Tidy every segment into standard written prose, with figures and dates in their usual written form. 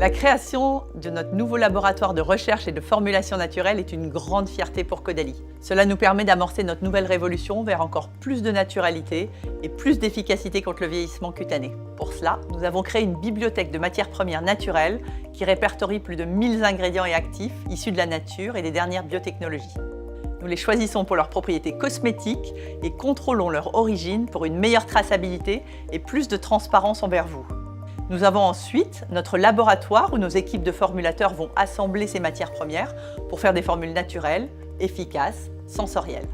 La création de notre nouveau laboratoire de recherche et de formulation naturelle est une grande fierté pour Caudalie. Cela nous permet d'amorcer notre nouvelle révolution vers encore plus de naturalité et plus d'efficacité contre le vieillissement cutané. Pour cela, nous avons créé une bibliothèque de matières premières naturelles qui répertorie plus de 1000 ingrédients et actifs issus de la nature et des dernières biotechnologies. Nous les choisissons pour leurs propriétés cosmétiques et contrôlons leur origine pour une meilleure traçabilité et plus de transparence envers vous. Nous avons ensuite notre laboratoire où nos équipes de formulateurs vont assembler ces matières premières pour faire des formules naturelles, efficaces, sensorielles.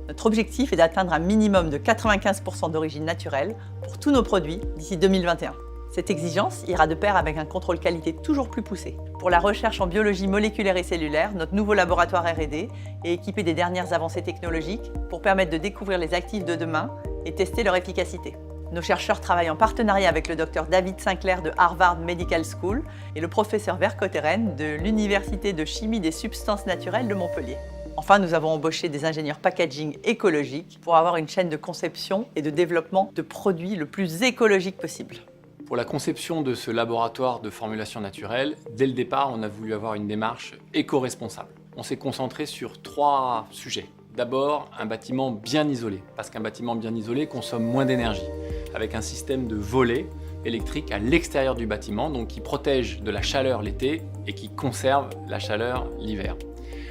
Notre objectif est d'atteindre un minimum de 95% d'origine naturelle pour tous nos produits d'ici 2021. Cette exigence ira de pair avec un contrôle qualité toujours plus poussé. Pour la recherche en biologie moléculaire et cellulaire, notre nouveau laboratoire R&D est équipé des dernières avancées technologiques pour permettre de découvrir les actifs de demain et tester leur efficacité. Nos chercheurs travaillent en partenariat avec le Dr David Sinclair de Harvard Medical School et le professeur Vercauteren de l'Université de chimie des substances naturelles de Montpellier. Enfin, nous avons embauché des ingénieurs packaging écologiques pour avoir une chaîne de conception et de développement de produits le plus écologique possible. Pour la conception de ce laboratoire de formulation naturelle, dès le départ, on a voulu avoir une démarche éco-responsable. On s'est concentré sur 3 sujets. D'abord, un bâtiment bien isolé, parce qu'un bâtiment bien isolé consomme moins d'énergie, avec un système de volets électriques à l'extérieur du bâtiment, donc qui protège de la chaleur l'été et qui conserve la chaleur l'hiver.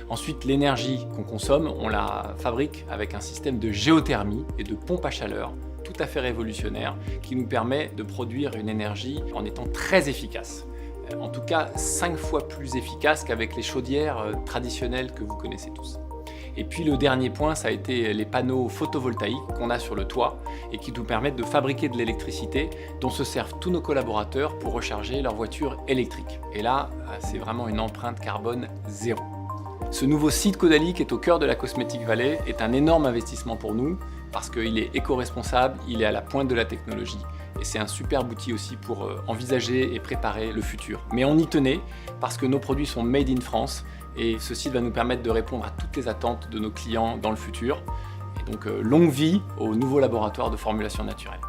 Ensuite, l'énergie qu'on consomme, on la fabrique avec un système de géothermie et de pompe à chaleur tout à fait révolutionnaire qui nous permet de produire une énergie en étant très efficace. En tout cas, 5 fois plus efficace qu'avec les chaudières traditionnelles que vous connaissez tous. Et puis le dernier point, ça a été les panneaux photovoltaïques qu'on a sur le toit et qui nous permettent de fabriquer de l'électricité dont se servent tous nos collaborateurs pour recharger leur voiture électrique. Et là, c'est vraiment une empreinte carbone zéro. Ce nouveau site Caudalie qui est au cœur de la Cosmetic Valley est un énorme investissement pour nous parce qu'il est éco-responsable, il est à la pointe de la technologie et c'est un superbe outil aussi pour envisager et préparer le futur. Mais on y tenait parce que nos produits sont made in France et ce site va nous permettre de répondre à toutes les attentes de nos clients dans le futur. Et donc longue vie au nouveau laboratoire de formulation naturelle.